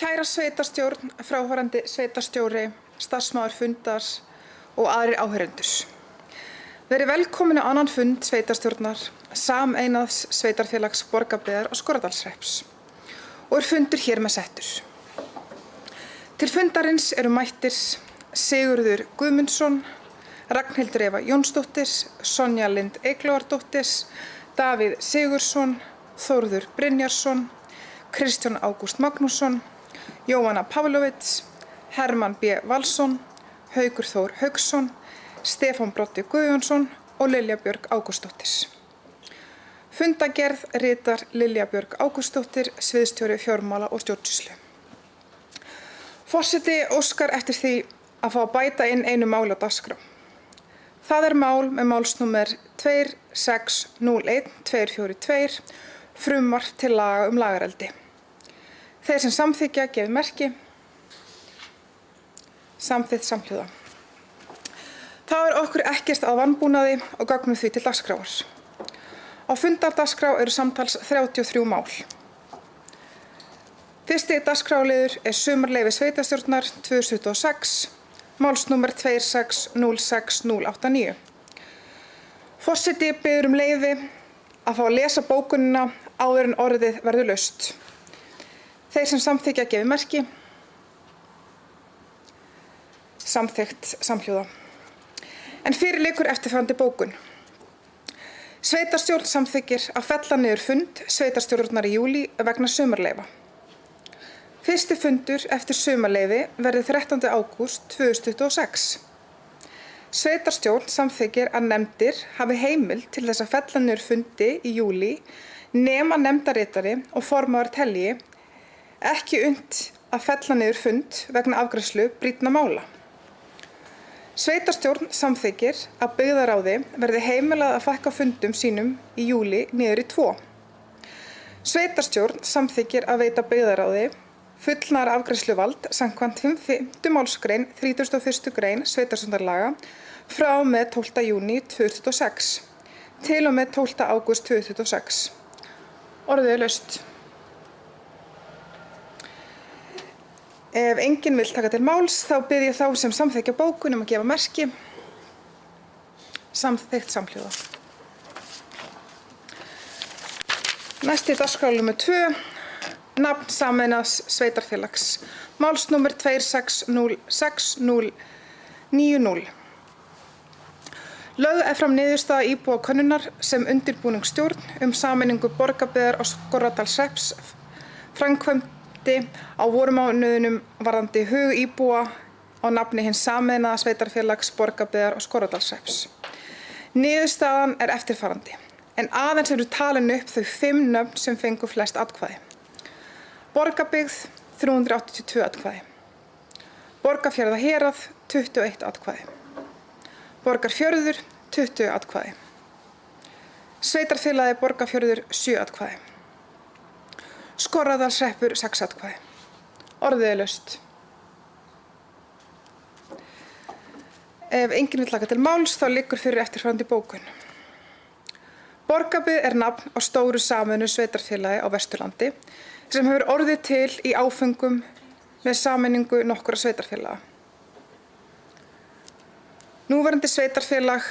Kæra sveitarstjórn, fráfarandi sveitarstjóri, starfsmaður fundar og aðrir áheyrendur. Verið velkomin á annan fund sveitarstjórnar, sameinaðs sveitarfélags Borgarbyggðar og Skorradalshrepps og fundur hér með settur. Til fundarins eru mættir Sigurður Guðmundsson, Ragnhildur Eva Jónsdóttir, Sonja Lind Eyglóardóttir, Davíð Sigurðsson, Þórður Brynjarsson, Kristján Ágúst Magnússon, Jóhanna Pavlovits, Hermann B. Valsson, Haukur Þór Hauksson, Stefán Broddi Guðjónsson og Lilja Björg Ágústsdóttir. Fundagerð ritar Lilja Björg Ágústsdóttir, sviðsstjóri fjármála og stjórnsýslu. Forseti óskar eftir því að fá að bæta inn einu máli á dagskrá. Það er mál með málsnúmer 2601-242, frumvarp til laga lagareldi. Þeir sem samþykkja gefi merki. Samþykkt samhljóða. Þá er okkur ekkert að vanbúnaði og gögnum því til dagskráar. Á fundardagskrá eru samtals 33 mál. Fyrsti dagskráliður er sumarleyfi sveitarstjórnar 2026, málsnúmer 2606089. Forseti biður leyfi að fá að lesa bókunina áður en orðið verður laust. Þeir sem samþykkja gefi merki. Samþykkt samhljóða. En fyrir liggur eftirfarandi bókun. Sveitarstjórn samþykkir að fella niður fund sveitarstjórnar í júlí vegna sumarleyfa. Fyrsti fundur eftir sumarleyfi verður 13. ágúst 2026. Sveitarstjórn samþykkir að nefndir hafi heimild til þess að fella niður fundi í júlí nema nefndaritari og formaður telji ekki unnt að fella niður fund vegna afgreiðslu brýnna mála. Sveitarstjórn samþykkir að byggðaráði verði heimilað að fækka fundum sínum í júlí niður í 2. Sveitarstjórn samþykkir að veita byggðaráði fullnaðar afgreiðsluvald samkvæmt 5. málsgrein 31. grein sveitarstjórnarlaga frá og með 12. júní 2026 til og með 12. ágúst 2026. Orðið er laust. Ef enginn vill taka til máls, þá bið ég þá sem samþykkja bókun að gefa merki. Samþykkt samhljóða. Næsti dagskrár númer 2, nafn sameinaðs sveitarfélags, málsnúmer 26069090. Lögð er fram niðurstaða íbúa könnunar sem undirbúningsstjórn sameiningu Borgarbyggðar og Skorradalshrepps framkvæmdi á vormánuðunum varðandi hug íbúa á nafni hins sameinaða sveitarfélags Borgarbyggðar og Skorradalshrepps. Niðurstaðan er eftirfarandi, en aðeins eru talin upp þau 5 nöfn sem fengu flest atkvæði. Borgarbyggð 382 atkvæði, Borgarfjarðarhérað 21 atkvæði, Borgarfjörður 20 atkvæði, Sveitarfélagið Borgarfjörður 7 atkvæði, Skorradalshreppur 6 atkvæði. Orðið er laust. Ef enginn vill taka til máls, þá liggur fyrir eftirfarandi bókun. Borgarbyggð er nafn á stóru sameinu sveitarfélagi á Vesturlandi sem hefur orðið til í áföngum með sameiningu nokkurra sveitarfélaga. Núverandi sveitarfélag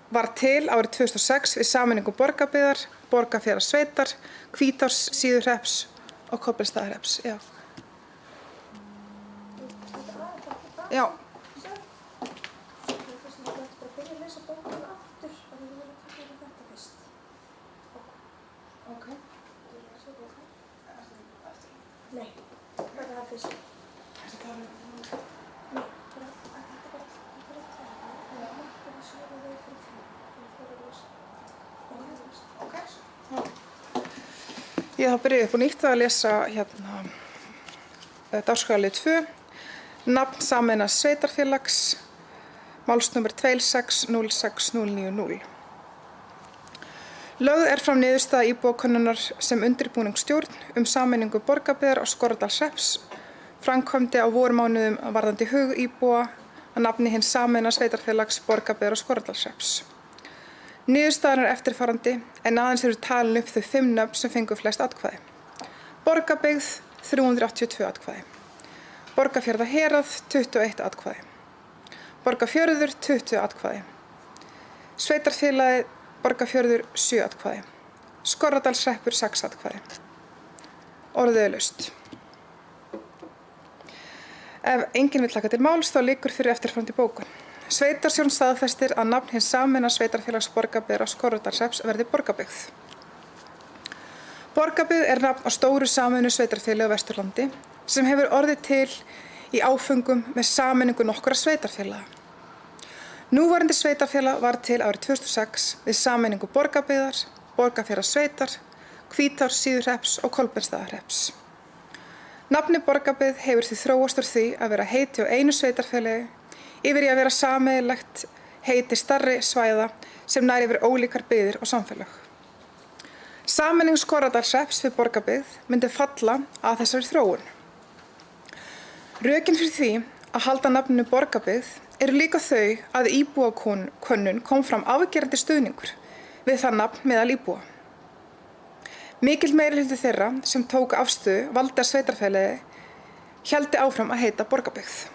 var til árið 2006 við sameiningu Borgarbyggðar, Borgarfjarðarsveitar, Hvítársíðuhrepps og Kobbelstaðahrepps. Já. Já. Nei, það er fyrst. Ég þá byrjaði upp á nýtt að lesa dagskrárlið 2, nafn sameinaðs sveitarfélags, málsnúmer 26069090. Lögð er fram niðurstaða íbúa könnunar sem undirbúningsstjórn sameiningu Borgarbyggðar og Skorradalshrepps framkvæmdi á vormánuðum varðandi hug íbúa að nafni hins sameinaða sveitarfélags Borgarbyggðar og Skorradalshrepps. Niðurstaðan er eftirfarandi, en aðeins eru talin upp þau 5 nöfn sem fengu flest atkvæði. Borgarbyggð 382 atkvæði, Borgarfjarðarherað 21 atkvæði. Borgarfjörður 20 atkvæði. Sveitarfélagið Borgarfjörður 7 atkvæði. Skorradalshreppur 6 atkvæði. Orðið er laust. Ef enginn vill taka til máls þá liggur fyrir eftirfarandi bókun. Sveitarstjórn staðfestir að nafn hins sameinaða sveitarfélags Borgarbyggðar á Skorradalshrepps verði Borgarbyggð. Borgarbyggð er nafn á stóru sameinu sveitarfélagi á Vesturlandi sem hefur orðið til í áföngum með sameiningu nokkurra sveitarfélaga. Núverandi sveitarfélag var til árið 2006 við sameiningu Borgarbyggðar, Borgarfjarðarsveitar, Hvítársíðuhrepps og Kolbeinsstaðahrepps. Nafnið Borgarbyggð hefur því þróast úr því að vera heiti á einu sveitarfélagi yfir í að vera sameiginlegt heiti stærri svæða sem nær yfir ólíkar byggðir og samfélög. Sameining Skorradalshrepps við Borgarbyggð myndi falla að þessari þróun. Rökin fyrir því að halda nafninu Borgarbyggð eru líka þau að íbúakönnun kom fram afgerandi stuðningur við það nafn meðal íbúa. Mikill meirihluti þeirra sem tók afstöðu valdi að sveitarfélagi héldi áfram að heita Borgarbyggð.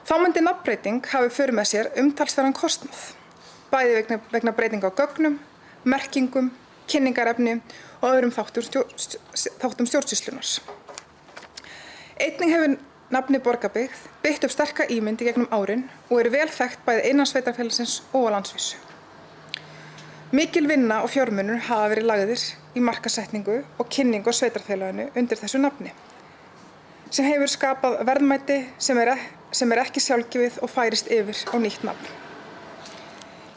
Þá myndi nafnbreyting hafi för með sér umtalsverðan kostnað, bæði vegna breytinga á gögnum, merkingum, kynningarefni og öðrum þáttum stjórnsýslunnar. Einnig hefur nafnið Borgarbyggð byggt upp sterka ímynd í gegnum árin og er vel þekkt bæði innan sveitarfélagsins og á landsvísu. Mikil vinna og fjármunir hafa verið lagðir í markaðssetningu og kynningu á sveitarfélaginu undir þessu nafni, sem hefur skapað verðmæti sem er ekki sjálfgefið og færist yfir á nýtt nafn.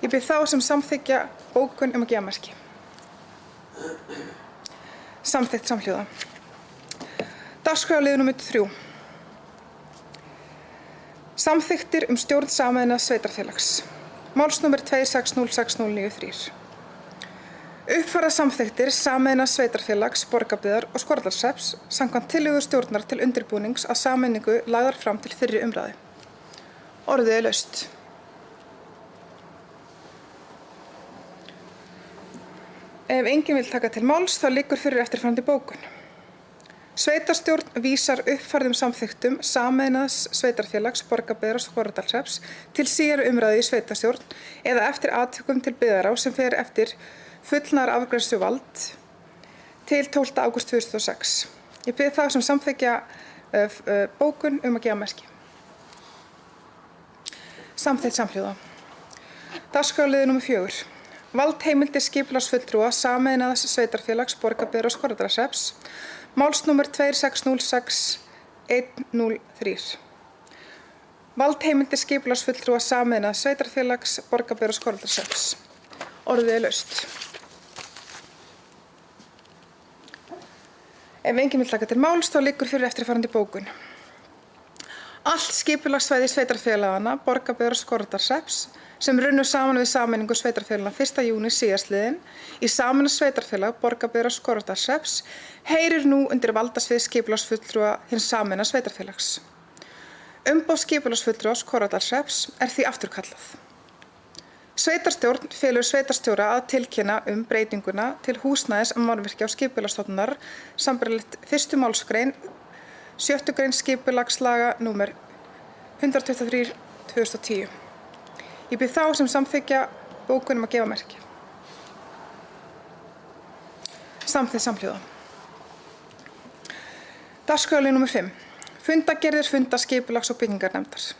Ég bið þá sem samþykkja bókun að gefa merki. Samþykkt samhljóða. Dagskrárliður númer 3. Samþykktir stjórn sameinaðs sveitarfélags. Málsnúmer 26060993. Uppfærðar samþykktir sameinaðs sveitarfélags Borgarbyggðar og Skorradalshrepps samkvæmt tillögu stjórnar til undirbúnings að sameiningu lagðar fram til fyrri umræðu. Orðið er laust. Ef enginn vill taka til máls þá liggur fyrir eftirfarandi bókun. Sveitarstjórn vísar uppfærðum samþykktum sameinaðs sveitarfélags Borgarbyggðar og Skorradalshrepps til síðari umræðu í sveitarstjórn eða eftir atvikum til byggðará sem fer eftir fullnaðarafgreiðsluvald til 12. ágúst 2006. Ég bið þá sem samþykkja bókun að gefa merki. Samþykkt samhljóða. Dagskrárliður númer 4. Valdheimildir skipulagsfulltrúa sameinaðs sveitarfélags Borgarbyggðar og Skorradalshrepps. Málsnúmer 26061103. Valdheimildir skipulagsfulltrúa sameinaðs sveitarfélags Borgarbyggðar og Skorradalshrepps. Orðið er laust. Ef enginn vill taka til máls þá liggur fyrir eftirfarandi bókun. Allt skipulagssvæði sveitarfélaganna Borgarbyggðar og Skorradalshrepps sem runnu saman við sameiningu sveitarfélaganna 1. júní síðastliðinn í sameinað sveitarfélag Borgarbyggðar og Skorradalshrepps heyrir nú undir valdasvið skipulagsfulltrúa hins sameinaða sveitarfélags. Umboð skipulagsfulltrúa Skorradalshrepps er því afturkallað. Sveitarstjórn felur sveitarstjóra að tilkynna breytinguna til húsnæðis mannvirkja á skipulagsstofnunar sambærilegt 1. málsgrein 7. grein skipulagslaga númer 123/2010. Ég bið þá sem samþykkja bókun að gefa merki. Samþykkt samhljóða. Dagskrárliður númer 5. Fundargerðir funda skipulags- og byggingarnefndar.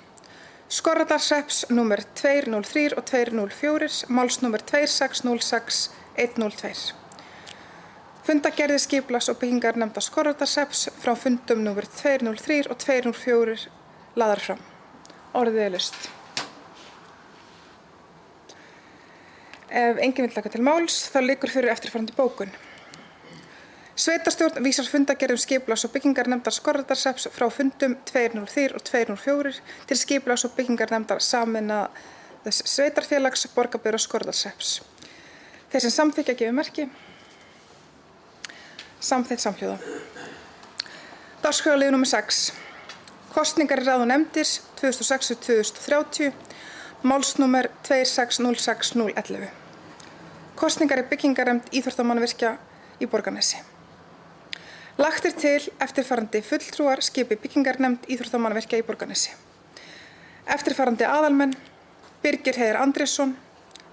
Skorradalshrepps númer 203 og 204, málsnúmer 26061102. Fundargerðir skipulags- og byggingarnefndar Skorradalshrepps frá fundum númer 203 og 204 lagðar fram. Orðið er laust. Ef enginn vill taka til máls þá liggur fyrir eftirfarandi bókun. Sveitarstjórn vísar fundargerðum skipulags- og byggingarnefndar Skorradalshrepps frá fundum 203 og 204 til skipulags- og byggingarnefndar sameinaðs sveitarfélags Borgarbyggðar og Skorradalshrepps. Þeir sem samþykkja gefi merki. Samþykkt samhljóða. Dagskrárliður númer 6. Kosningar í ráð og nefndir 2006-2030. Málsnúmer 260611. Kosningar í byggingarnefnd íþróttamannvirkja í Borgarnesi. Lagt til eftirfarandi fulltrúar skipi byggingarnefnd íþróttamannvirkja í Borgarnesi. Eftirfarandi aðalmenn: Birgir Heiðar Andrésson,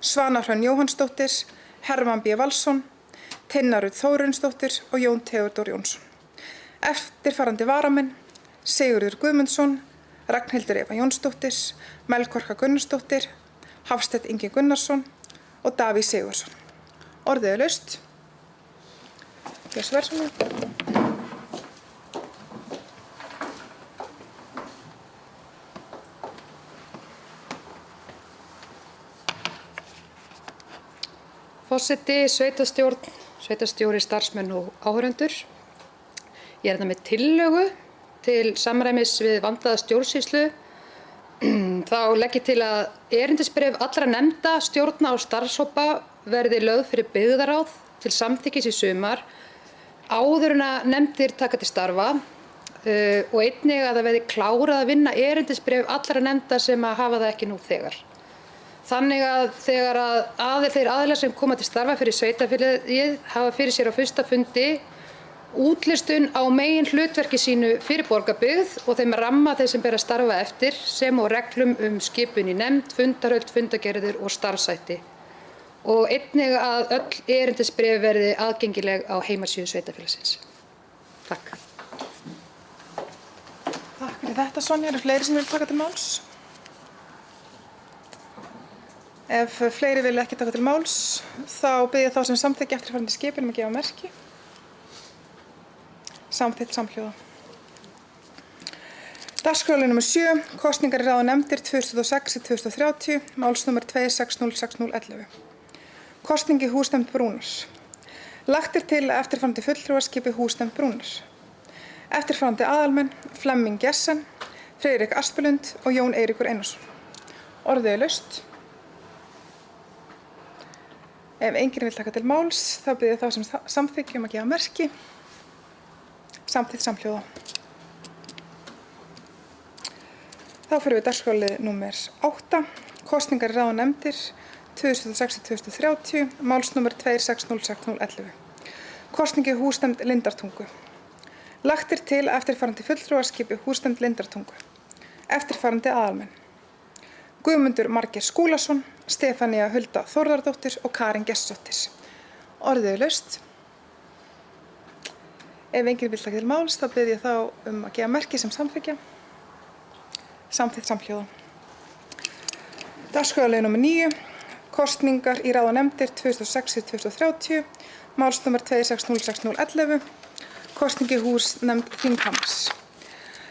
Svana Hrönn Jóhannsdóttir, Hermann B. Valsson, Tinna Rut Þórunsdóttir og Jón Theodór Jónsson. Eftirfarandi varamenn: Sigurður Guðmundsson, Ragnhildur Eva Jónsdóttir, Melkorka Gunnarsdóttir, Hafsteinn Ingi Gunnarsson og Davíð Sigurðsson. Orðið laust. Gjörðu svo vel, Sonja. Forseti, sveitarstjóri, starfsmenn og áheyrendur. Ég er með tillögu til samræmis við vandaða stjórnsýslu. Þá legg ég til að erindisbréf allra nefnda, stjórna og starfshópa verði lögð fyrir byggðarráð til samþykkis í sumar áður en að nefndir taka til starfa og einnig að það verði klárað að vinna erindisbréf allra nefnda sem að hafa það ekki nú þegar. Þannig að þegar þeir aðilar sem koma til starfa fyrir sveitarfélagið hafa fyrir sér á fyrsta fundi útlistun á megin hlutverki sínu fyrir borgarbyggð og þeim ramma þeir sem ber að starfa eftir sem og reglum skipun í nefnd, fundarhöld, fundargerðir og starfshætti. Og einnig að öll erindisbréf verði aðgengileg á heimasíðu sveitarfélagsins. Takk. Takk fyrir þetta, Sonja. Eru fleiri sem vil taka til máls? Ef fleiri vil ekki taka til máls, þá bið ég þá sem samþykki eftirfarandi skipun að gefa merki. Samþykkt samhljóða. Dagskrárlið nr. 7, kosningar í ráð og nefndir 2006-2030, málsnúmer 260611. Kosning í húsnefnd Brúnar. Lagt til að eftirfarandi fulltrúar skipi húsnefnd Brúnar. Eftirfarandi aðalmenn: Flemming Jessen, Friðrik Aspelund og Jón Eiríkur Einarsson. Orðið laust. Ef enginn vil taka til máls, þá bið ég þá sem samþykki að gefa merki. Samþykkt samhljóða. Þá fyrir við dagskrárlið nr. 8, kosningar í ráð og nefndir 2006-2030, málsnúmer 260611. Kosning í húsnefnd Lindartungu. Lagt til að eftirfarandi fulltrúar skipi húsnefnd Lindartungu. Eftirfarandi aðalmenn: Guðmundur Margeir Skúlason, Stefanía Hulda Þórðardóttir og Karen Gestsdóttir. Orðið laust. Ef enginn vil taka til máls, þá bið ég þá að gefa merki sem samþykkja. Samþykkt samhljóða. Dagskrárlið nr. 9, kosningar í ráð og nefndir 2006-2030, málsnúmer 260611, kosning í húsnefnd Þinghams.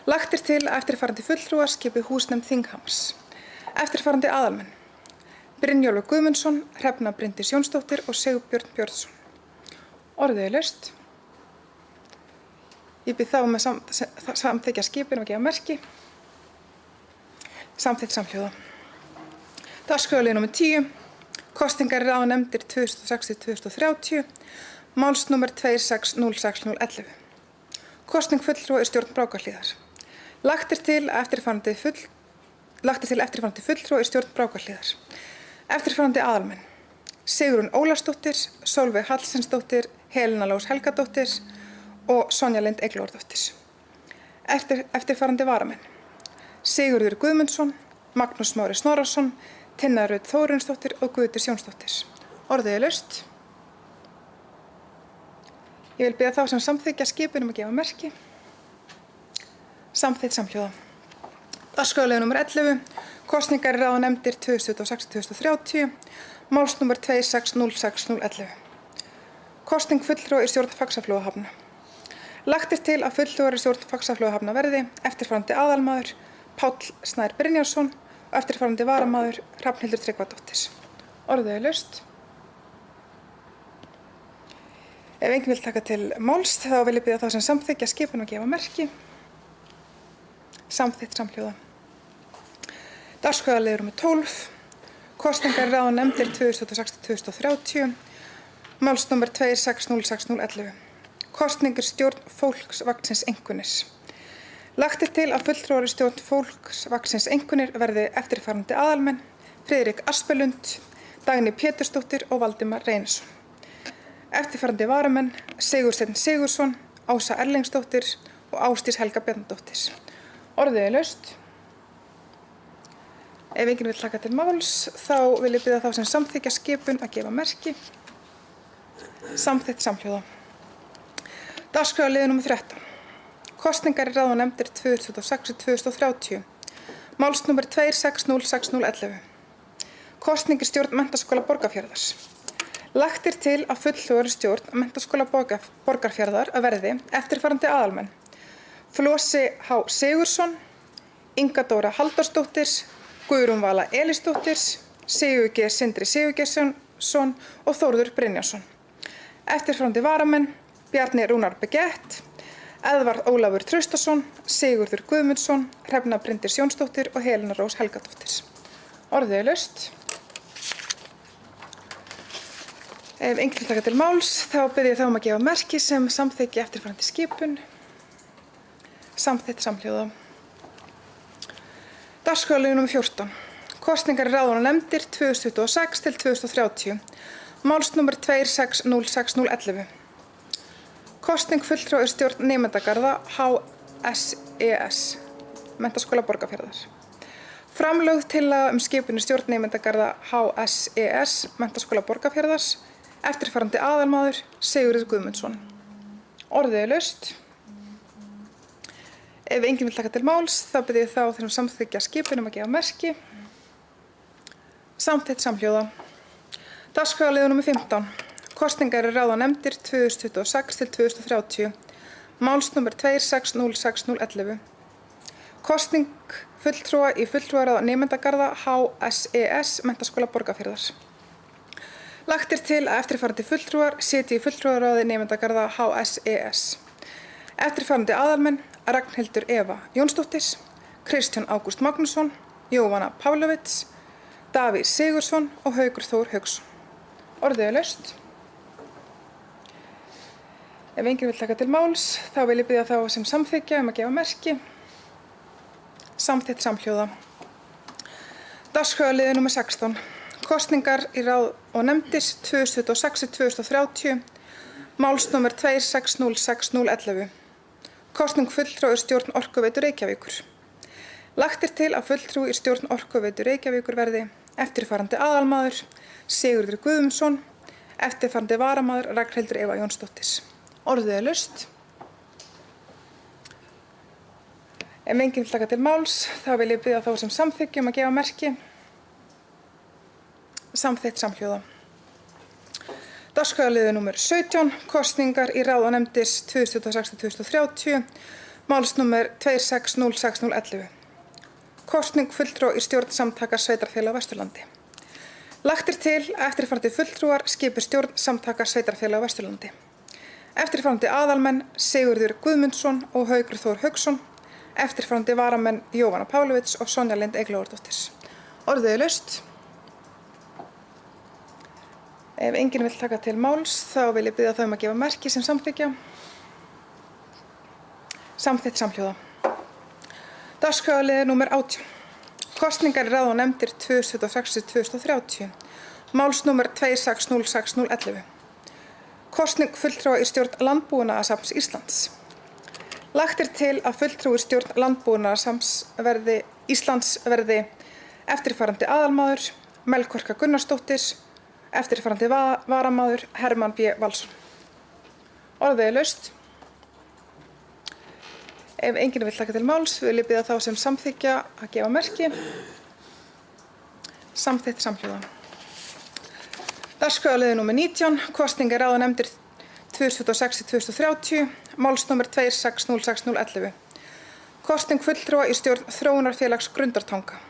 Lagt til að eftirfarandi fulltrúar skipi húsnefnd Þinghams. Eftirfarandi aðalmenn: Brynjólfur Guðmundsson, Hrefna Bryndís Jónsdóttir og Sigurbjörn Björnsson. Orðið laust. Ég bið þá með samþykkja skipun að gefa merki. Samþykkt samhljóða. Dagskrárlið nr. 10, kosningar í ráð og nefndir 2006-2030, málsnúmer 260611. Kosning fulltrúa í stjórn Brákarhlíðar. Lagt til eftirfarandi fulltrúa í stjórn Brákarhlíðar. Eftirfarandi aðalmenn: Sigrún Ólafsdóttir, Sólveig Hallsteinsdóttir, Helena Lós Helgadóttir og Sonja Lind Eyglóardóttir. Eftirfarandi varamenn: Sigurður Guðmundsson, Magnús Smári Snorrason, Tinna Rut Þórunsdóttir og Guðdís Jónsdóttir. Orðið laust. Ég vil biðja þá sem samþykkja skipun að gefa merki. Samþykkt samhljóða. Dagskrárlið nr. 11, kosningar í ráð og nefndir 2006-2030, málsnúmer 260611. Kosning fulltrúa í stjórn Faxaflóahafna. Lagt til að fulltrúar í stjórn Faxaflóahafna verði eftirfarandi aðalmaður Páll Snær Brynjarsson og eftirfarandi varamaður Hrafnhildur Tryggvadóttir. Orðið laust. Ef enginn vil taka til máls, þá vil ég biðja þá sem samþykkja skipun að gefa merki. Samþykkt samhljóða. Dagskrárlið nr. 12, kosningar í ráð og nefndir 2006-2030, málsnúmer 260611. Kosningur stjórn Fólksvagnsins Einkunnir. Lagt til að fulltrúar í stjórn Fólksvagnsins Einkunnir verði eftirfarandi aðalmenn: Friðrik Aspelund, Dagný Pétursdóttir og Valdimar Reynisson. Eftirfarandi varamenn: Sigursteinn Sigurðsson, Ása Erlingsdóttir og Ásdís Helga Bjarnadóttir. Orðið laust. Ef enginn vill taka til máls, þá vil ég biðja þá sem samþykkja skipun að gefa merki. Samþykkt samhljóða. Dagskrárliður númer 13. Kosningar í ráð og nefndir 2026-2030. Málsnúmer 2606011. Kosning í stjórn Menntaskóla Borgarfjarðar. Lagt til að fulltrúar í stjórn Menntaskóla Borgarfjarðar að verði eftirfarandi aðalmenn: Flosi H. Sigurðsson, Inga Dóra Halldórsdóttir, Guðrún Vala Elísdóttir, Sigurg Sindri Sigurgeirsson og Þórður Brynjarsson. Eftirfarandi varamenn: Bjarni Rúnar Begett, Eðvarð Ólafur Traustason, Sigurður Guðmundsson, Hrefna Bryndís Jónsdóttir og Helena Rós Helgadóttir. Orðið laust. Ef enginn vill taka til máls, þá bið ég þá að gefa merki sem samþykki eftirfarandi skipun. Samþykkt samhljóða. Dagskrárliður númer 14. Kosningar í ráð og nefndir 2026-2030. Málsnúmer 2606011. Kosning fulltrúa í stjórn nemendagarða HSES, Menntaskóla Borgarfjarðar. Framlögð tillaga skipun í stjórn nemendagarða HSES, Menntaskóla Borgarfjarðar. Eftirfarandi aðalmaður: Sigurður Guðmundsson. Orðið laust. Ef enginn vill taka til máls, þá bið ég þá þeim samþykkja skipun að gefa merki. Samþykkt samhljóða. Dagskrárliður númer 15. Kosningar í ráð og nefndir 2026-2030. Málsnúmer 2606011. Kosning fulltrúa í fulltrúaráð nemendagarða HSES, Menntaskóla Borgarfjarðar. Lagt til að eftirfarandi fulltrúar sitji í fulltrúaráði nemendagarða HSES. Eftirfarandi aðalmenn: Ragnhildur Eva Jónsdóttir, Kristján Ágúst Magnússon, Jóhanna Pavlovits, Davíð Sigurðsson og Haukur Þór Hauksson. Orðið laust. Ef enginn vill taka til máls, þá vil ég biðja þá sem samþykkja að gefa merki. Samþykkt samhljóða. Dagskrárliður númer 16. Kosningar í ráð og nefndir 2026-2030. Málsnúmer 2606011. Kosning fulltrúa í stjórn Orkuveitu Reykjavíkur. Lagt til að fulltrúi í stjórn Orkuveitu Reykjavíkur verði eftirfarandi aðalmaður: Sigurður Guðmundsson. Eftirfarandi varamaður: Ragnhildur Eva Jónsdóttir. Orðið laust. Ef enginn vill taka til máls, þá vil ég biðja þá sem samþykkja að gefa merki. Samþykkt samhljóða. Dagskrárliður númer 17. Kosningar í ráð og nefndir 2026-2030. Málsnúmer 2606011. Kosning fulltrúa í stjórn Samtaka sveitarfélaga á Vesturlandi. Lagt til að eftirfarandi fulltrúar skipi stjórn Samtaka sveitarfélaga á Vesturlandi. Eftirfarandi aðalmenn: Sigurður Guðmundsson og Haukur Þór Hauksson. Eftirfarandi varamenn: Jóhanna Pavlovits og Sonja Lind Eyglóardóttir. Orðið laust. Ef enginn vill taka til máls, þá vil ég biðja þau að gefa merki sem samþykkja. Samþykkt samhljóða. Dagskrárliður númer 18. Kosningar í ráð og nefndir 2026-2030. Málsnúmer 2606011. Kosning fulltrúa í stjórn Landbúnaðarsafns Íslands. Lagt til að fulltrúi í stjórn Landbúnaðarsafns Íslands verði eftirfarandi aðalmaður: Melkorka Gunnarsdóttir. Eftirfarandi varamaður: Hermann B. Valsson. Orðið laust. Ef enginn vill taka til máls, vil ég biðja þá sem samþykkja að gefa merki. Samþykkt samhljóða. Dagskrárliður númer 19. Kosningar í ráð og nefndir 2026-2030. Málsnúmer 2606011. Kosning fulltrúa í stjórn Þróunarfélags Grundartanga.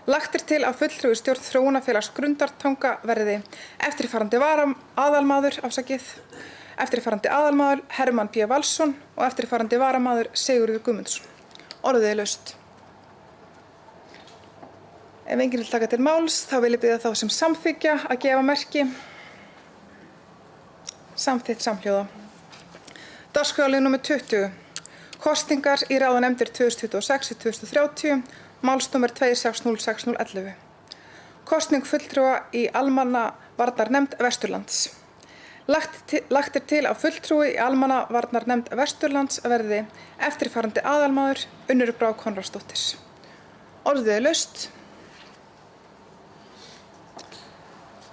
Lagt til að fulltrúi í stjórn Þróunarfélags Grundartanga verði eftirfarandi aðalmaður: eftirfarandi aðalmaður: Hermann B. Valsson og eftirfarandi varamaður: Sigurður Guðmundsson. Orðið laust. Ef enginn vill taka til máls, þá vil ég biðja þá sem samþykkja að gefa merki. Samþykkt samhljóða. Dagskrárliður númer 20. Kosningar í ráð og nefndir 2026-2030. Málsnúmer 2606011. Kosning fulltrúa í Almannavarnanefnd Vesturlands. Lagt til að fulltrúi í almannavarnarnefnd Vesturlands verði eftirfarandi aðalmaður Unnur Brá Konráðsdóttir. Orðið er laust.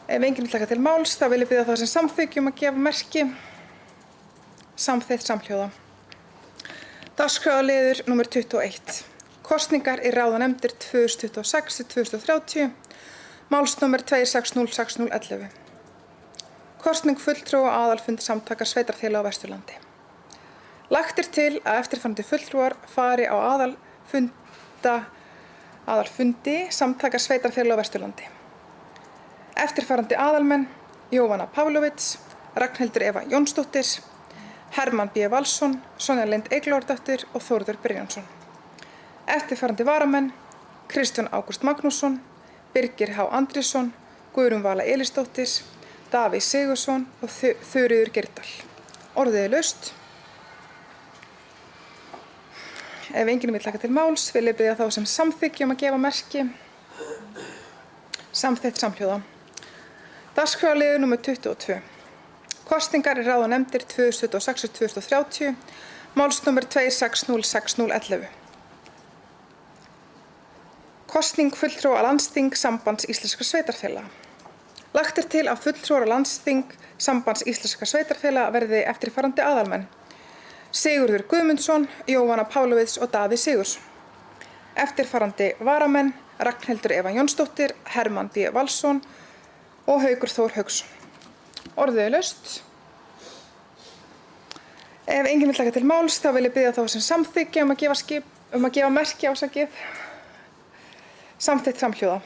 Ef enginn vill taka til máls, þá vil ég biðja þá sem samþykki að gefa merki. Samþykkt samhljóða. Dagskrárliður númer 21. Kosningar í ráðanefndir 2026-2030. Málsnúmer 2606011. Kosning fulltrúa á aðalfund Samtaka sveitarfélaga á Vesturlandi. Lagt til að eftirfarandi fulltrúar fari á aðalfundi Samtaka sveitarfélaga á Vesturlandi. Eftirfarandi aðalmenn: Jóhanna Pavlovits, Ragnhildur Eva Jónsdóttir, Hermann B. Valsson, Sonja Lind Eyglóardóttir og Þórður Brynjólfsson. Eftirfarandi varamenn: Kristján Ágúst Magnússon, Birgir H. Andrésson, Guðrún Vala Elísdóttir, Davíð Sigurðsson og Þuríður Geirdal. Orðið er laust. Ef enginn vill taka til máls, vil ég biðja þá sem samþykki að gefa merki. Samþykkt samhljóða. Dagskrárliður númer 22. Kosningar í ráðanefndir 2026-2030. Málsnúmer 2606011. Kosning fulltrúa á landsþing Sambands íslenskra sveitarfélaga. Lagt til að fulltrúar á landsþing Sambands íslenskra sveitarfélaga verði eftirfarandi aðalmenn: Sigurður Guðmundsson, Jóhanna Pavlovits og Davíð Sigurðsson. Eftirfarandi varamenn: Ragnhildur Eva Jónsdóttir, Hermann B. Valsson og Haukur Þór Hauksson. Orðið er laust. Ef enginn vill taka til máls, þá vil ég biðja þá sem samþykki að gefa merki ásakið. Samþykkt samhljóða.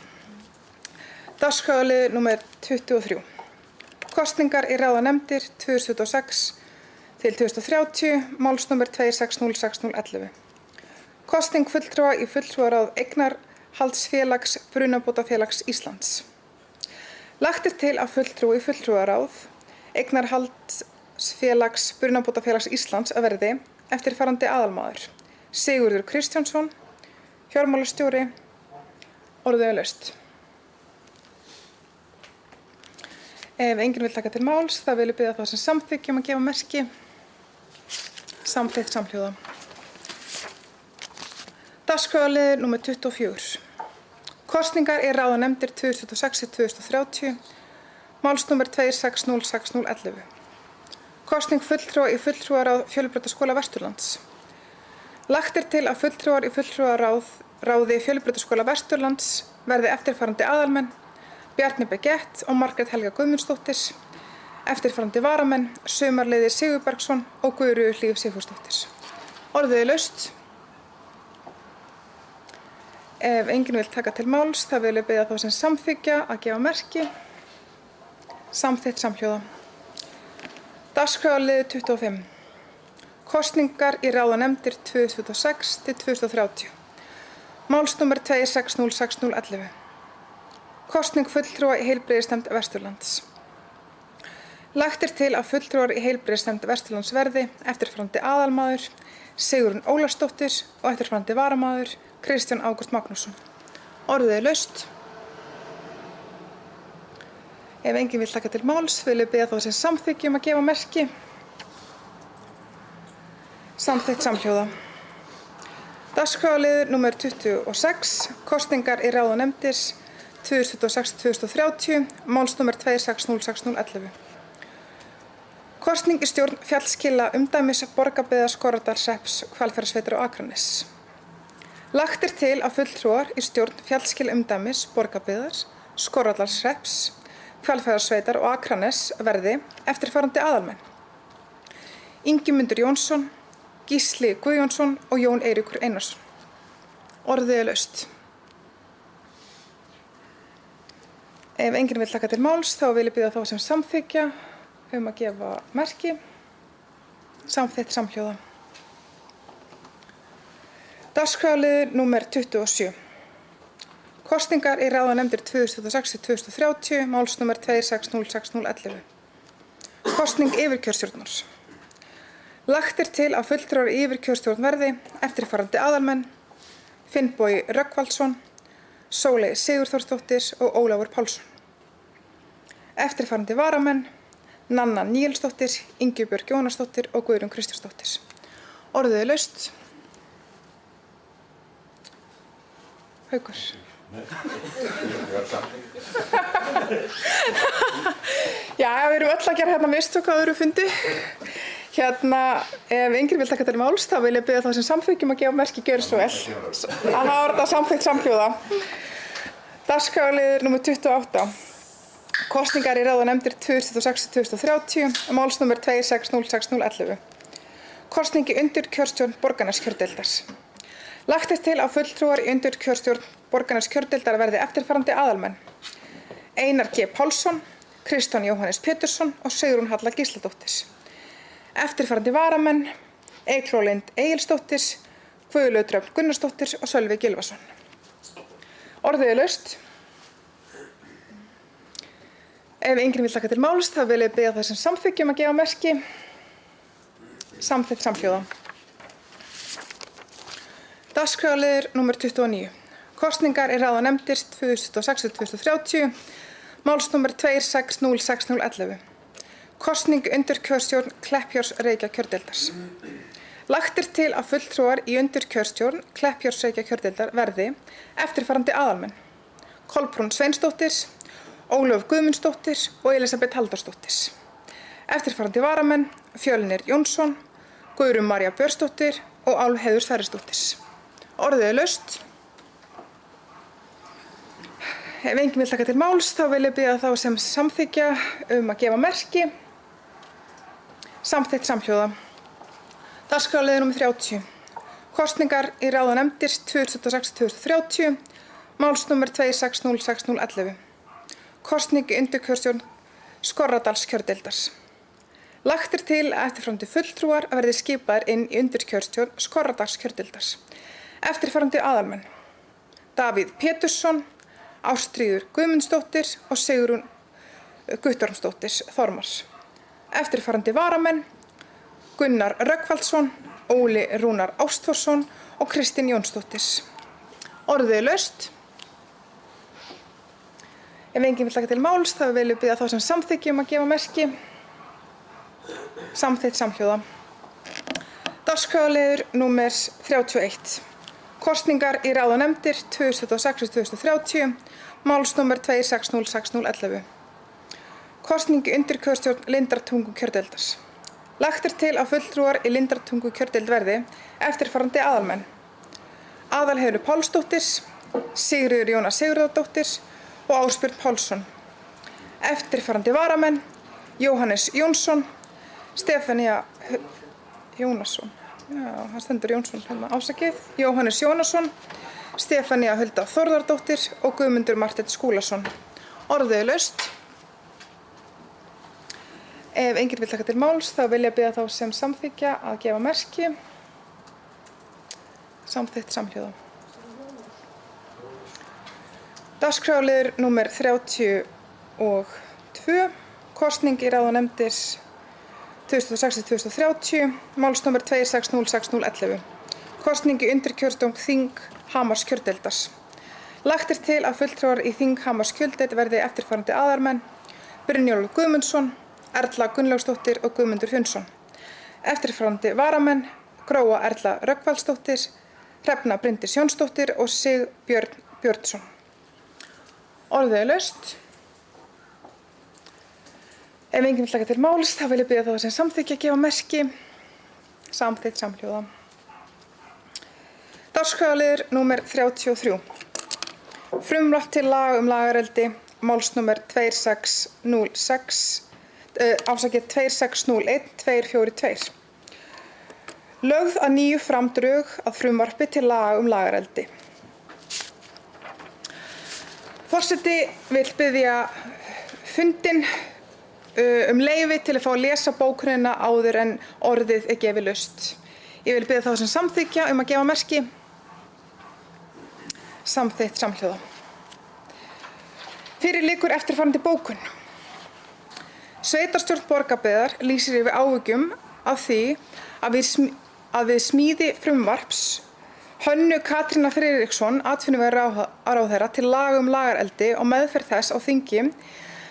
Dagskrárliður númer 23. Kosningar í ráðanefndir 2026-2030. Málsnúmer 2606011. Kosning fulltrúa í fulltrúaráð Eignarhaldsfélags Brunabótafélags Íslands. Lagt til að fulltrúi í fulltrúaráð Eignarhaldsfélags Brunabótafélags Íslands verði eftirfarandi aðalmaður: Sigurður Kristjánsson, fjármálastjóri. Orðið er laust. Ef enginn vill taka til máls, þá vil ég biðja þá sem samþykki að gefa merki. Samþykkt samhljóða. Dagskrárliður númer 24. Kosningar í ráðanefndir 2026-2030. Málsnúmer 2606011. Kosning fulltrúa í fulltrúaráð Fjölbrautaskóla Vesturlands. Lagt til að fulltrúar í fulltrúaráði Fjölbrautaskóla Vesturlands verði eftirfarandi aðalmenn: Bjarni Begett og Margrét Helga Guðmundsdóttir. Eftirfarandi varamenn: Sumarliði Sigurbergsson og Guðrúður Hlíf Sigfúsdóttir. Orðið er laust. Ef enginn vill taka til máls, þá vil ég biðja þá sem samþykja að gefa merki. Samþykkt samhljóða. Dagskrárliður 25. Kosningar í ráðanefndir 2026-2030. Málsnúmer 2606011. Kosning fulltrúa í heilbrigðisnefnd Vesturlands. Lagt til að fulltrúar í heilbrigðisnefnd Vesturlands verði eftirfarandi aðalmaður: Sigrún Ólafsdóttir og eftirfarandi varamaður: Kristján Ágúst Magnússon. Orðið er laust. Ef enginn vill taka til máls, vil ég biðja þá sem samþykki að gefa merki. Samþykkt samhljóða. Dagskrárliður númer 26. Kosningar í ráðanefndir 2026-2030. Málsnúmer 2606011. Kosning í stjórn Fjallskila umdæmis Borgarbyggðar Skorradalshrepps Hvalfjarðarsveitar og Akraness. Lagt til að fulltrúar í stjórn Fjallskila umdæmis Borgarbyggðar Skorradalshrepps Hvalfjarðarsveitar og Akraness verði eftirfarandi aðalmenn: Ingimundur Jónsson, Gísli Guðjónsson og Jón Eiríkur Einarsson. Orðið er laust. Ef enginn vill taka til máls, þá vil ég biðja þá sem samþykja að gefa merki. Samþykkt samhljóða. Dagskrárliður númer 27. Kosningar í ráðanefndir 2026-2030. Málsnúmer 2606011. Kosning yfirkjörstjórnar. Lagt til að fulltrúar í yfirkjörstjórn verði eftirfarandi aðalmenn: Finnbogi Rögnvaldsson, Sóley Sigurþórsdóttir og Ólafur Pálsson. Eftirfarandi varamenn: Nanna Níelsdóttir, Ingibjörg Jónasdóttir og Guðrún Kristjánsdóttir. Orðið er laust. Haukur. Já, við erum öll að gera hérna mistök á öðru fundi. Hérna, ef enginn vil taka til máls, þá vil ég biðja þá sem samþykkjum að gefa merki gjörðu svo vel. Að hafa þetta samþykkt samhljóða. Dagskrárliður nr. 28. Kosningar í ráð og nefndir 2026-2030, málsnúmer 260611. Kosning í undirkjörstjórn Borgarneskjördeildar. Lagt er til að fulltrúar í undirkjörstjórn Borgarneskjördeildar verði eftirfarandi aðalmenn: Einar G. Pálsson, Kristján Jóhannes Pétursson og Sigrún Halla Gísladóttir. Eftirfarandi varamenn: Eygló Lind Egilsdóttir, Guðlaug Dröfn Gunnarsdóttir og Sölvi Gylfason. Orðið er laust. Ef enginn vill taka til máls, þá vil ég biðja þá sem samþykkjum að gefa merki. Samþykkt samhljóða. Dagskrárliður nr. 29. Kosningar í ráð og nefndir 2026-2030, málsnúmer 260611. Kosning undirkjörstjórn Kleppjárns-Reykjakjördeildar. Lagt er til að fulltrúar í undirkjörstjórn Kleppjárns-Reykjakjördeildar verði eftirfarandi aðalmenn: Kolbrún Sveinsdóttir, Ólöf Guðmundsdóttir og Elísabet Halldórsdóttir. Eftirfarandi varamenn: Fjölnir Jónsson, Guðrún María Björnsdóttir og Álfheiður Sverrisdóttir. Orðið er laust. Ef enginn vill taka til máls, þá vil ég biðja þá sem samþykkja að gefa merki. Samþykkt samhljóða. Dagskrárliður nr. 30. Kosningar í ráð og nefndir 2026-2030, málsnúmer 260611. Kosning í undirkjörstjórn Skorradalskjördeildar. Lagt er til að eftirfarandi fulltrúar verði skipaðir inn í undirkjörstjórn Skorradalskjördeildar. Eftirfarandi aðalmenn: Davíð Pétursson, Ástríður Guðmundsdóttir og Sigrún Guttormsdóttir Þormars. Eftirfarandi varamenn: Gunnar Rögnvaldsson, Óli Rúnar Ástþórsson og Kristín Jónsdóttir. Orðið er laust. Ef enginn vill taka til máls, þá vil ég biðja þá sem samþykkjum að gefa merki. Samþykkt samhljóða. Dagskrárliður nr. 31. Kosningar í ráð og nefndir 2026-2030, málsnúmer 260611. Kosning í undirkjörstjórn Lindartungukjördeildar. Lagt er til að fulltrúar í Lindartungukjördeild verði eftirfarandi aðalmenn: Aðalheiður Pálsdóttir, Sigríður Jóna Sigurðardóttir og Ásbjörn Pálsson. Eftirfarandi varamenn: Jóhannes Jónsson, Stefania Jónasson. Já, það stendur Jónsson hérna ásakið. Jóhannes Jónasson, Stefania Hulda Þórðardóttir og Guðmundur Marteinn Skúlason. Orðið er laust. Ef enginn vill taka til máls, þá vil ég biðja þá sem samþykkja að gefa merki. Samþykkt samhljóða. Dagskrárliður nr. 32. Kosning í ráð og nefndir 2006-2030, málsnúmer 260611. Kosning í undirkjörstjórn Þinghamarskjördeildar. Lagt er til að fulltrúar í Þinghamarskjördeild verði eftirfarandi aðalmenn: Brynjólfur Guðmundsson, Erla Gunnlaugsdóttir og Guðmundur Finnsson. Eftirfarandi varamenn: Gróa Erla Rögnvaldsdóttir, Hrefna Bryndís Jónsdóttir og Sigbjörn Björnsson. Orðið er laust. Ef enginn vill taka til máls, þá vil ég biðja þá sem samþykkja að gefa merki. Samþykkt samhljóða. Dagskrárliður nr. 33. Frumvarp til laga lagareldi, málsnúmer 2601-242. Lögð að nýju fram drög að frumvarpi til laga lagareldi. Forseti vill biðja fundinn leyfi til að fá að lesa bókunina áður en orðið er gefið laust. Ég vil biðja þá sem samþykkja að gefa merki. Samþykkt samhljóða. Fyrir liggur eftirfarandi bókun. Sveitarstjórn Borgarbyggðar lýsir yfir áhyggjum af því að við smíði frumvarps Hönnu Katrínar Friðriksson, atvinnuvegaráðherra, til laga lagareldi og meðferð þess á þingi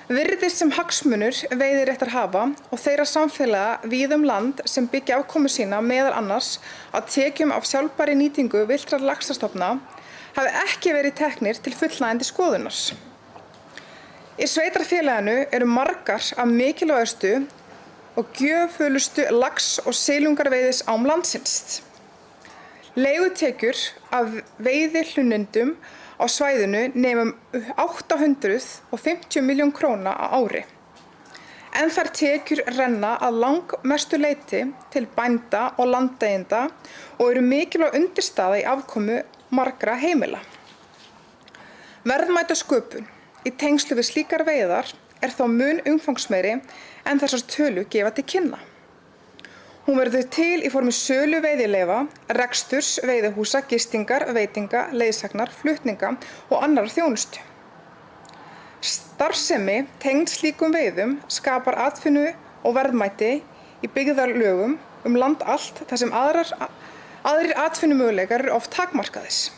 Virðist sem hagsmunur veiðiréttarhafa og þeirra samfélaga víða land sem byggja afkomu sína meðal annars á tekjum af sjálfbærri nýtingu villtra laxastofna hafi ekki verið teknir til fullnægjandi skoðunar. Í sveitarfélaginu eru margar af mikilvægustu og gjöfulustu lax- og silungarveiðis ám landsins. Leigutekjur af veiðihlunnindum á svæðinu nema 850 milljón króna á ári. En þær tekjur renna að langmestu leyti til bænda og landeigenda og eru mikilvæg undirstaða í afkomu margra heimila. Verðmætasköpun í tengslu við slíkar veiðar er þó mun umfangsmeiri en þessar tölur gefa til kynna. Hún verður til í formi sölu veiðileyfa, reksturs, veiðihúsa, gistingar, veitinga, leiðsagnar, flutninga og annarrar þjónustu. Starfsemi tengd slíkum veiðum skapar atvinnu og verðmæti í byggðarlögum land allt þar sem aðrir atvinnumöguleikar eru oft takmarkaðir.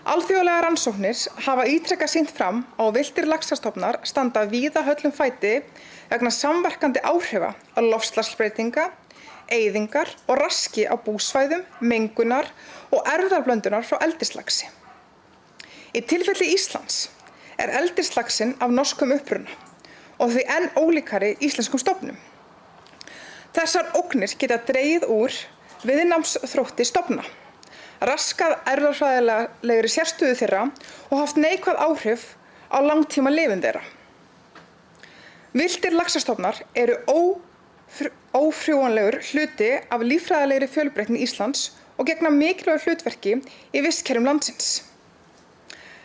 Alþjóðlegar rannsóknir hafa ítrekað sýnt fram á villtir laxastofnar standa víða höllum fæti vegna samverkandi áhrifa á loftslagsbreytinga, eyðingar og raski á búsvæðum, mengunar og erfðablöndunar frá eldislaxi. Í tilfelli Íslands er eldislaxinn af norskum uppruna og því enn ólíkari íslenskum stofnum. Þessar ógnir geta dregið úr viðnámsþrótti stofna, raskað erfðafræðilegri sérstöðu þeirra og haft neikvæð áhrif á langtíma lifun þeirra. Villtir laxastofnar eru ófrjóanlegur hluti af líffræðilegri fjölbreytni Íslands og gegna mikilvægu hlutverki í vistkerfum landsins.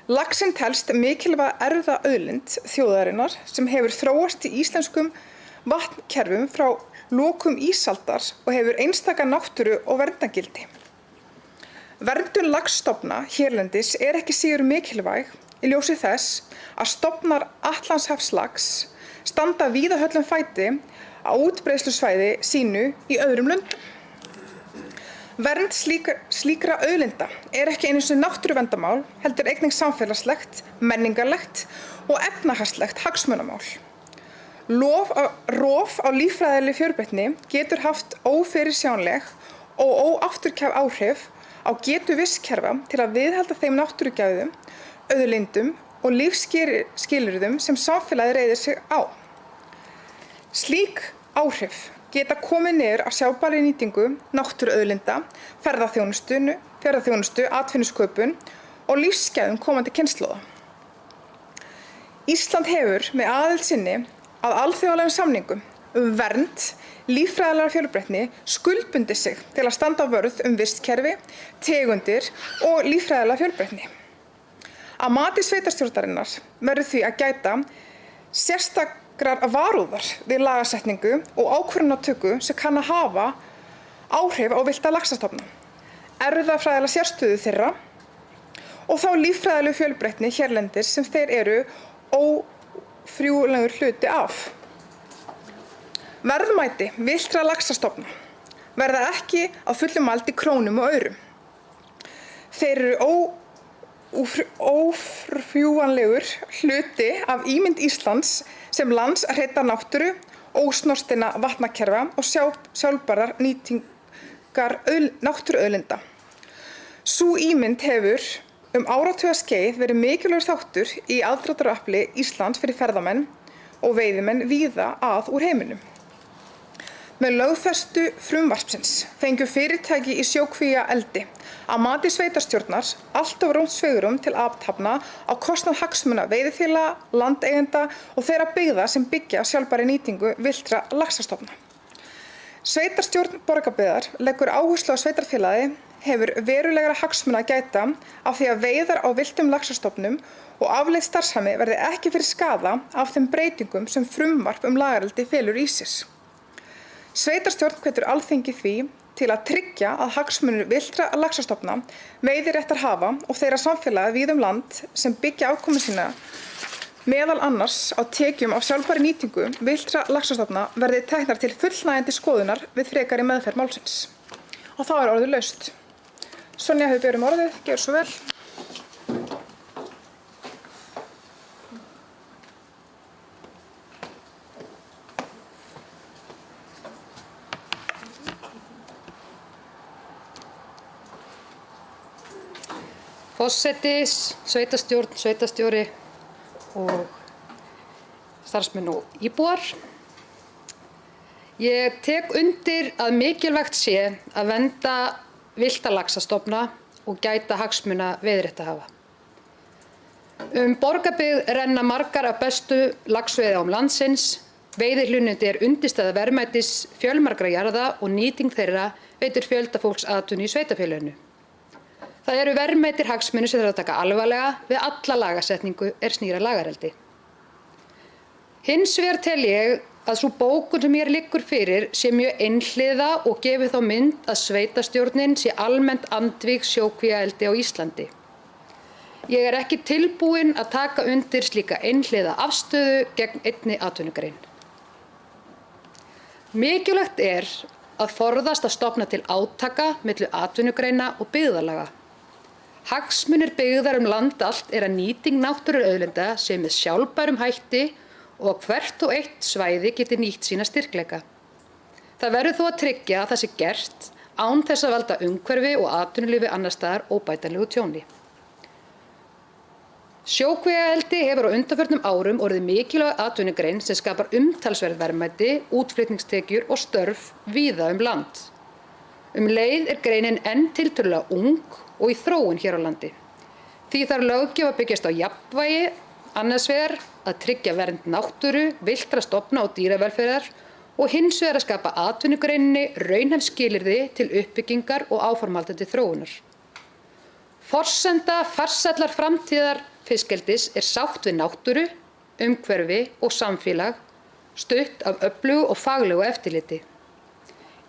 Laxinn telst mikilvæg erfðaauðlind þjóðarinnar sem hefur þróast í íslenskum vatnskerfum frá lokum ísaldar og hefur einstaka náttúru og verndargildi. Verndun laxstofna hérlendis er ekki síður mikilvæg í ljósi þess að stofnar Atlantshafslax standa víða höllum fæti á útbreiðslusvæði sínu í öðrum löndum. Vernd slíkra auðlinda er ekki einu sinni náttúruverndarmál, heldur einnig samfélagslegt, menningarlegt og efnahagslegt hagsmunamál. Rof á líffræðilegri fjölbreytni getur haft ófyrirsjáanleg og óafturkræf áhrif á getu vistkerfa til að viðhalda þeim náttúrugæðum, auðlindum og lífsskilyrðum sem samfélagið reiðir sig á. Slík áhrif geta komið niður á sjálfbærri nýtingu náttúruauðlinda, ferðaþjónustu, atvinnusköpun og lífsgæðum komandi kynslóða. Ísland hefur með aðild sinni að alþjóðlegum samningum vernd líffræðilegrar fjölbreytni skuldbundið sig til að standa vörð vistkerfi, tegundir og líffræðilega fjölbreytni. Að mati sveitarstjórnarinnar verður því að gæta sérstakrar varúðar við lagasetningu og ákvörðunartöku sem kann að hafa áhrif á villta laxastofna, erfðafræðilega sérstöðu þeirra og þá líffræðilegu fjölbreytni hérlendis sem þeir eru ófrjóanlegur hluti af. Verðmæti villtra laxastofna verða ekki á fullum mældi krónum og aurum. Þeir eru ófrjóanlegur hluti af ímynd Íslands sem lands hreinnar náttúru, ósnortinna vatnakerfa og sjálfbærrar nýtingar náttúruauðlinda. Sú ímynd hefur áratugaskeið verið mikilvægur þáttur í aðdráttarafli Íslands fyrir ferðamenn og veiðimenn víða að úr heiminum. Með lögfestu frumvarpsins fengu fyrirtæki í sjókvíaeldi að mati sveitarstjórnar allt of rúmt svigrúm til athafna á kostnað hagsmuna veiðifélaga, landeigenda og þeirra byggða sem byggja sjálfbærri nýtingu villtra laxastofna. Sveitarstjórn Borgarbyggðar leggur áherslu á sveitarfélagið hefur verulegra hagsmuna að gæta af því að veiðar á villtum laxastofnum og afleidd starfsemi verði ekki fyrir skaða af þeim breytingum sem frumvarp lagareldi felur í sér. Sveitarstjórn hvetur Alþingi því til að tryggja að hagsmunir villtra laxastofna, veiðiréttarhafa og þeirra samfélaga víða land sem byggja afkomu sína meðal annars á tekjum af sjálfbærri nýtingu villtra laxastofna verði teknar til fullnægjandi skoðunar við frekari meðferð málsins. Og þá er orðið laust. Sonja hefur beðið orðið, gjör svo vel. Forseti, sveitarstjórn, sveitarstjóri og starfsmenn og íbúar. Ég tek undir að mikilvægt sé að vernda villta laxastofna og gæta hagsmuna veiðiréttarhafa. Borgarbyggð renna margar af bestu laxveiðiám landsins. Veiðihlunnindi er undirstaða verðmætis fjölmargra jarða og nýting þeirra veitir fjölda fólks atvinnu í sveitarfélaginu. Það eru verðmætir hagsmunir sem þarf að taka alvarlega við alla lagasetningu er snýr að lagareldi. Hins vegar tel ég að sú bókun sem hér liggur fyrir sé mjög einhliða og gefi þá mynd að sveitarstjórnin sé almennt andvíg sjókvíaeldi á Íslandi. Ég er ekki tilbúin að taka undir slíka einhliða afstöðu gegn einni atvinnugrein. Mikilvægt er að forðast að stofna til átaka milli atvinnugreina og byggðarlaga. Hagsmunir byggðar land allt er að nýting náttúruauðlinda sé með sjálfbærum hætti og að hvert og eitt svæði geti nýtt sína styrkleika. Það verður þó að tryggja að það sé gert án þess að valda umhverfi og atvinnulífi annars staðar óbætanlegu tjóni. Sjókvíaeldi hefur á undanförnum árum orðið mikilvæg atvinnugrein sem skapar umtalsverð verðmæti, útflutningstekjur og störf víða land. Leið er greinin enn tiltölulega ung og í þróun hér á landi. Því þarf löggjöf að byggjast á jafnvægi, annars vegar að tryggja vernd náttúru, villtra stofna og dýravelferðar og hins vegar að skapa atvinnugreininni raunhæf skilyrði til uppbyggingar og áframhaldandi þróunar. Forsenda farsællar framtíðar fiskeldis er sátt við náttúru, umhverfi og samfélag, stutt af öflugu og faglegu eftirliti.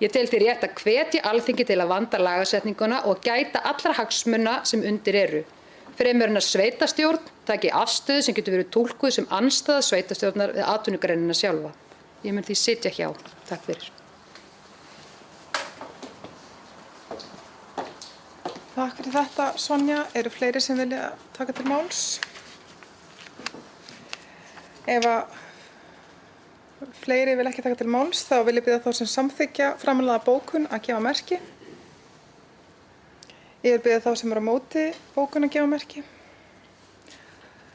Ég tel því rétt að hvetja Alþingi til að vanda lagasetninguna og gæta allra hagsmuna sem undir eru. Fremur en að sveitarstjórn taki afstöðu sem getur verið túlkuð sem andstæða sveitarstjórnar við atvinnugreinina sjálfa. Ég mun því sitja hjá. Takk fyrir. Takk fyrir þetta, Sonja. Eru fleiri sem vilja taka til máls? Ef að fleiri vil ekki taka til máls, þá vil ég biðja þá sem samþykkja framlagða bókun að gefa merki. Ég vil biðja þá sem eru á móti bókun að gefa merki.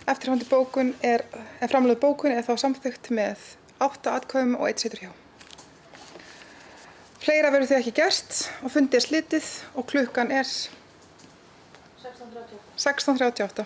Eftirfarandi bókun framlögð bókun er þá samþykkt með 8 atkvæðum og 1 situr hjá. Fleira verður því ekki gert og fundið er slitið og klukkan er 16:38.